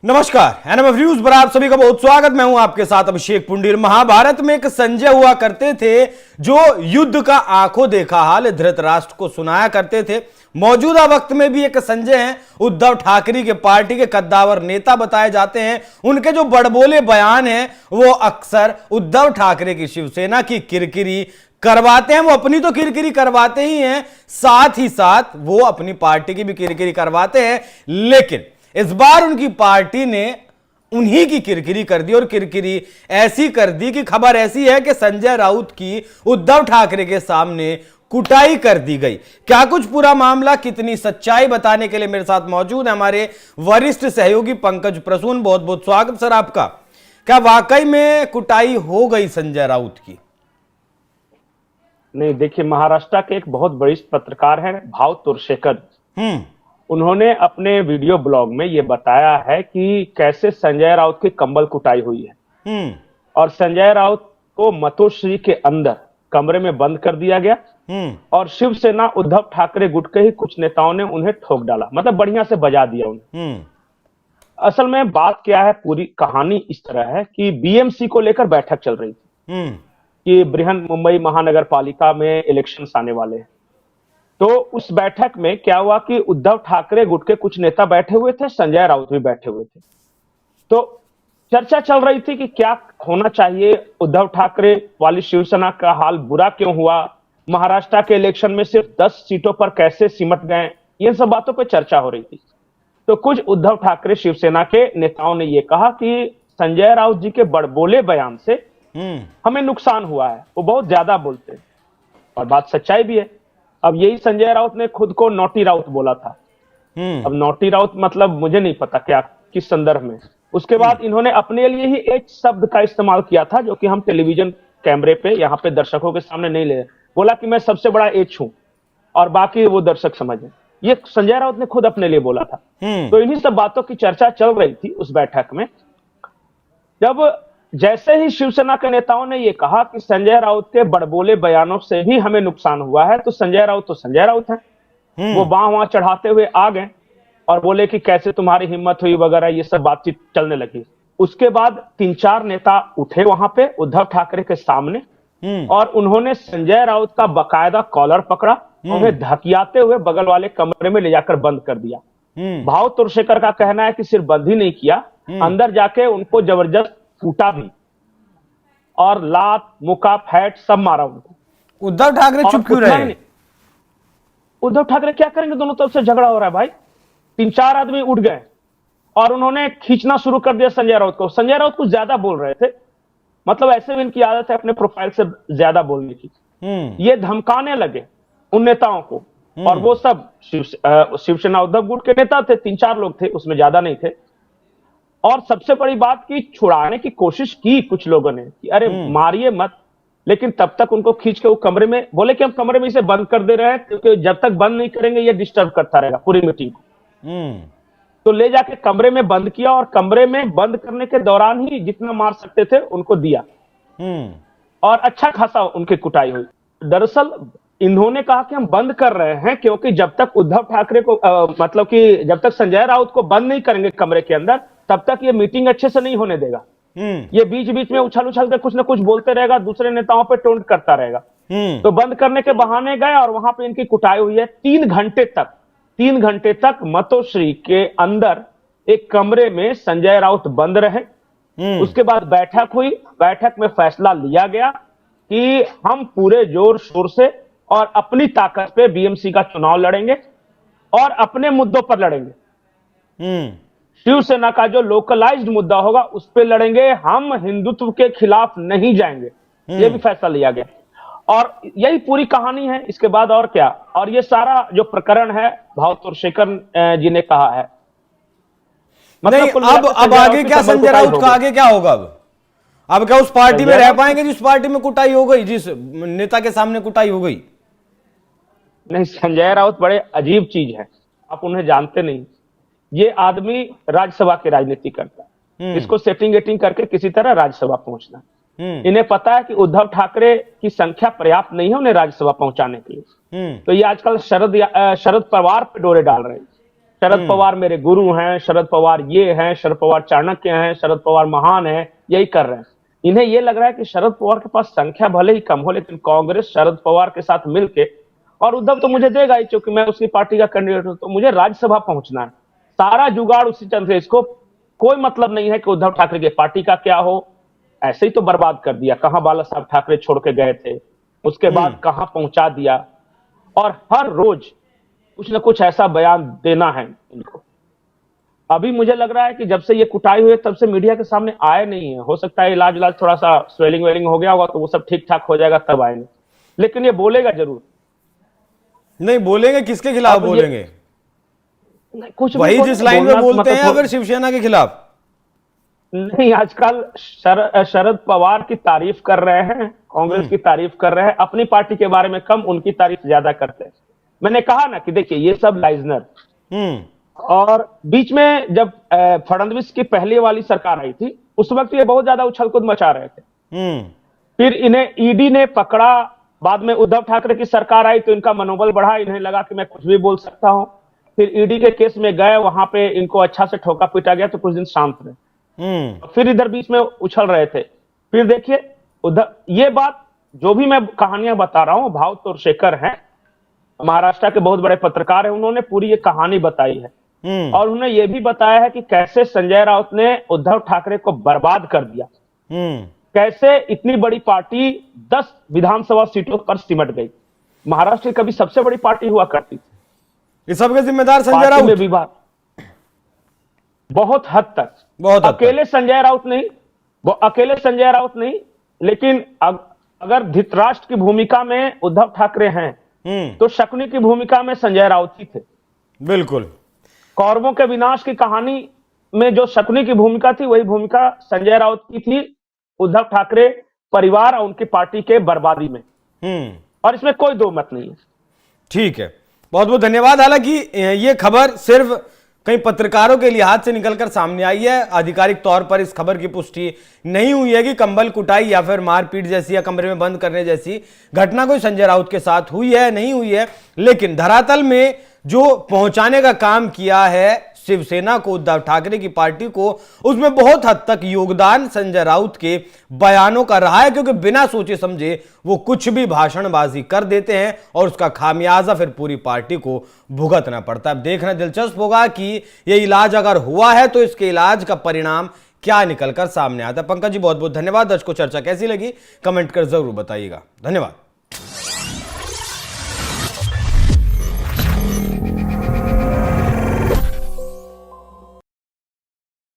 नमस्कार, NMF news पर आप सभी का बहुत स्वागत। मैं हूं आपके साथ अभिषेक पुंडीर। महाभारत में एक संजय हुआ करते थे जो युद्ध का आंखों देखा हाल धृतराष्ट्र को सुनाया करते थे। मौजूदा वक्त में भी एक संजय हैं, उद्धव ठाकरे के पार्टी के कद्दावर नेता बताए जाते हैं। उनके जो बड़बोले बयान हैं वो अक्सर उद्धव ठाकरे की शिवसेना की किरकिरी करवाते हैं। वो अपनी तो किरकिरी करवाते ही हैं, साथ ही साथ वो अपनी पार्टी की भी किरकिरी करवाते हैं। लेकिन इस बार उनकी पार्टी ने उन्हीं की किरकिरी कर दी और किरकिरी ऐसी कर दी कि खबर ऐसी है कि संजय राउत की उद्धव ठाकरे के सामने कुटाई कर दी गई। क्या कुछ पूरा मामला, कितनी सच्चाई, बताने के लिए मेरे साथ मौजूद है हमारे वरिष्ठ सहयोगी पंकज प्रसून। बहुत बहुत स्वागत सर आपका। क्या वाकई में कुटाई हो गई संजय राउत की? नहीं, देखिए, महाराष्ट्र के एक बहुत वरिष्ठ पत्रकार हैं भाव तुरशेकर। उन्होंने अपने वीडियो ब्लॉग में ये बताया है कि कैसे संजय राउत की कंबल कुटाई हुई है और संजय राउत को मतोश्री के अंदर कमरे में बंद कर दिया गया और शिवसेना उद्धव ठाकरे गुट के ही कुछ नेताओं ने उन्हें ठोक डाला, मतलब बढ़िया से बजा दिया उन्हें। असल में बात क्या है, पूरी कहानी इस तरह है कि बीएमसी को लेकर बैठक चल रही थी कि बृहन मुंबई महानगर पालिका में इलेक्शंस आने वाले हैं। तो उस बैठक में क्या हुआ कि उद्धव ठाकरे गुट के कुछ नेता बैठे हुए थे, संजय राउत भी बैठे हुए थे। तो चर्चा चल रही थी कि क्या होना चाहिए, उद्धव ठाकरे वाली शिवसेना का हाल बुरा क्यों हुआ, महाराष्ट्र के इलेक्शन में सिर्फ 10 सीटों पर कैसे सिमट गए, इन सब बातों पर चर्चा हो रही थी। तो कुछ उद्धव ठाकरे शिवसेना के नेताओं ने यह कहा कि संजय राउत जी के बड़बोले बयान से हमें नुकसान हुआ है, वो बहुत ज्यादा बोलते हैं और बात सच्चाई भी है। अब यही संजय राउत ने खुद को नॉटी राउत बोला था। अब नॉटी राउत मतलब मुझे नहीं पता क्या किस संदर्भ में। उसके बाद इन्होंने अपने लिए ही एक शब्द का इस्तेमाल किया था जो कि हम टेलीविजन कैमरे पे यहाँ पे दर्शकों के सामने नहीं ले। बोला कि मैं सबसे बड़ा एच हूं और बाकी वो दर्शक समझे। ये संजय राउत ने खुद अपने लिए बोला था। तो इन्हीं सब बातों की चर्चा चल रही थी उस बैठक में। जब जैसे ही शिवसेना के नेताओं ने यह कहा कि संजय राउत के बड़बोले बयानों से भी हमें नुकसान हुआ है, तो संजय राउत है। वो वहां चढ़ाते हुए आ गए और बोले कि कैसे तुम्हारी हिम्मत हुई वगैरह, ये सब बातचीत चलने लगी। उसके बाद 3-4 नेता उठे वहां पे उद्धव ठाकरे के सामने और उन्होंने संजय राउत का बकायदा कॉलर पकड़ा, उन्हें धकियाते हुए बगल वाले कमरे में ले जाकर बंद कर दिया। भाव तुरशेकर का कहना है कि सिर्फ बंद ही नहीं किया, अंदर जाके उनको जबरदस्त कूटा भी और लात मुक्का फैट सब मारा उनको। उद्धव ठाकरे चुप क्यों रहे? उद्धव ठाकरे क्या करेंगे, दोनों तरफ से झगड़ा हो रहा है भाई। 3-4 आदमी उठ गए और उन्होंने खींचना शुरू कर दिया संजय राउत को। संजय राउत कुछ ज्यादा बोल रहे थे, मतलब ऐसे भी इनकी आदत है अपने प्रोफाइल से ज्यादा बोलने की। ये धमकाने लगे उन नेताओं को और वो सब शिवसेना उद्धव गुट के नेता थे, 3-4 लोग थे, उसमें ज्यादा नहीं थे। और सबसे बड़ी बात की छुड़ाने की कोशिश की कुछ लोगों ने कि अरे मारिए मत, लेकिन तब तक उनको खींच के वो कमरे में, बोले कि हम कमरे में इसे बंद कर दे रहे हैं क्योंकि जब तक बंद नहीं करेंगे ये डिस्टर्ब करता रहेगा पूरी मीटिंग को। तो ले जाके कमरे में बंद किया और कमरे में बंद करने के दौरान ही जितना मार सकते थे उनको दिया और अच्छा खासा उनकी कुटाई हुई। दरअसल इन्होंने कहा कि हम बंद कर रहे हैं क्योंकि जब तक उद्धव ठाकरे को मतलब कि जब तक संजय राउत को बंद नहीं करेंगे कमरे के अंदर, तब तक ये मीटिंग अच्छे से नहीं होने देगा। ये बीच बीच में उछल उछल कर कुछ ना कुछ बोलते रहेगा, दूसरे नेताओं पे टोंट करता रहेगा। तो बंद करने के बहाने गए और वहां पे इनकी कुटाई हुई है। 3 घंटे तक मतोश्री के अंदर एक कमरे में संजय राउत बंद रहे। उसके बाद बैठक हुई। बैठक में फैसला लिया गया कि हम पूरे जोर शोर से और अपनी ताकत पे बीएमसी का चुनाव लड़ेंगे और अपने मुद्दों पर लड़ेंगे। शिवसेना का जो लोकलाइज्ड मुद्दा होगा उस पर लड़ेंगे, हम हिंदुत्व के खिलाफ नहीं जाएंगे। यह भी फैसला लिया गया और यही पूरी कहानी है। इसके बाद और क्या, और ये सारा जो प्रकरण है भाव तुरशेकर जी ने कहा है। मतलब अब आगे क्या संजय राउत का आगे क्या होगा? अब क्या उस पार्टी में रह पाएंगे जिस पार्टी में कुटाई हो गई, जिस नेता के सामने कुटाई हो गई? नहीं, संजय राउत बड़े अजीब चीज है, आप उन्हें जानते नहीं। ये आदमी राज्यसभा की राजनीति करता है, इसको सेटिंग वेटिंग करके किसी तरह राज्यसभा पहुंचना। इन्हें पता है कि उद्धव ठाकरे की संख्या पर्याप्त नहीं है उन्हें राज्यसभा पहुंचाने के लिए। तो ये आजकल शरद पवार पे डोरे डाल रहे हैं शरद पवार मेरे गुरु हैं, शरद पवार ये हैं, शरद पवार चाणक्य हैं, शरद पवार महान हैं, यही कर रहे हैं। इन्हें ये लग रहा है कि शरद पवार के पास संख्या भले ही कम हो, लेकिन कांग्रेस शरद पवार के साथ मिलके, और उद्धव तो मुझे देगा ही क्योंकि मैं उसकी पार्टी का कैंडिडेट हूं, तो मुझे राज्यसभा पहुंचना है। सारा जुगाड़ उसी चल से, इसको कोई मतलब नहीं है कि उद्धव ठाकरे की पार्टी का क्या हो, ऐसे ही तो बर्बाद कर दिया। कहां बाला साहब ठाकरे छोड़ के गए थे, उसके बाद कहां पहुंचा दिया, और हर रोज कुछ ना कुछ ऐसा बयान देना है इनको। अभी मुझे लग रहा है कि जब से ये कुटाई हुई है तब से मीडिया के सामने आए नहीं है। हो सकता है इलाज थोड़ा सा स्वेलिंग वेलिंग हो गया होगा तो वो सब ठीक ठाक हो जाएगा तब आएंगे, लेकिन ये बोलेगा जरूर। नहीं बोलेंगे, किसके खिलाफ बोलेंगे? कुछ वही जिस लाइन में बोलते हैं अगर शिवसेना के खिलाफ। नहीं, आजकल शरद पवार की तारीफ कर रहे हैं, कांग्रेस की तारीफ कर रहे हैं, अपनी पार्टी के बारे में कम, उनकी तारीफ ज्यादा करते हैं। मैंने कहा ना कि देखिए ये सब लाइजनर। और बीच में जब फडणवीस की पहली वाली सरकार आई थी उस वक्त ये बहुत ज्यादा उछल कूद मचा रहे थे। फिर इन्हें ईडी ने पकड़ा, बाद में उद्धव ठाकरे की सरकार आई तो इनका मनोबल बढ़ा, इन्हें लगा कि मैं कुछ भी बोल सकता हूं। फिर ईडी के केस में गए, वहां पे इनको अच्छा से ठोका पीटा गया तो कुछ दिन शांत रहे। फिर इधर बीच में उछल रहे थे। फिर देखिए उद्धव, ये बात जो भी मैं कहानियां बता रहा हूं, भाव तोरशेखर हैं, महाराष्ट्र के बहुत बड़े पत्रकार हैं, उन्होंने पूरी ये कहानी बताई है। और उन्होंने ये भी बताया है कि कैसे संजय राउत ने उद्धव ठाकरे को बर्बाद कर दिया, कैसे इतनी बड़ी पार्टी 10 विधानसभा सीटों पर सिमट गई। महाराष्ट्र की कभी सबसे बड़ी पार्टी हुआ करती थी। इस सबके जिम्मेदार संजय राउत में विवाद बहुत हद तक, अकेले संजय राउत नहीं, वो अकेले संजय राउत नहीं, लेकिन अगर धृतराष्ट्र की भूमिका में उद्धव ठाकरे हैं तो शकुनी की भूमिका में संजय राउत ही थे। बिल्कुल, कौरवों के विनाश की कहानी में जो शकुनी की भूमिका थी वही भूमिका संजय राउत की थी उद्धव ठाकरे परिवार और उनकी पार्टी के बर्बादी में। और इसमें कोई दो मत नहीं है। ठीक है, बहुत बहुत धन्यवाद। हालांकि ये खबर सिर्फ कई पत्रकारों के लिहाज से निकलकर सामने आई है, आधिकारिक तौर पर इस खबर की पुष्टि नहीं हुई है कि कंबल कुटाई या फिर मारपीट जैसी या कमरे में बंद करने जैसी घटना कोई संजय राउत के साथ हुई है नहीं हुई है। लेकिन धरातल में जो पहुंचाने का काम किया है शिवसेना को, उद्धव ठाकरे की पार्टी को, उसमें बहुत हद तक योगदान संजय राउत के बयानों का रहा है, क्योंकि बिना सोचे समझे वो कुछ भी भाषणबाजी कर देते हैं और उसका खामियाजा फिर पूरी पार्टी को भुगतना पड़ता है। अब देखना दिलचस्प होगा कि ये इलाज अगर हुआ है तो इसके इलाज का परिणाम क्या निकलकर सामने आता है। पंकज जी बहुत बहुत धन्यवाद। दर्शकों चर्चा कैसी लगी कमेंट कर जरूर बताइएगा। धन्यवाद।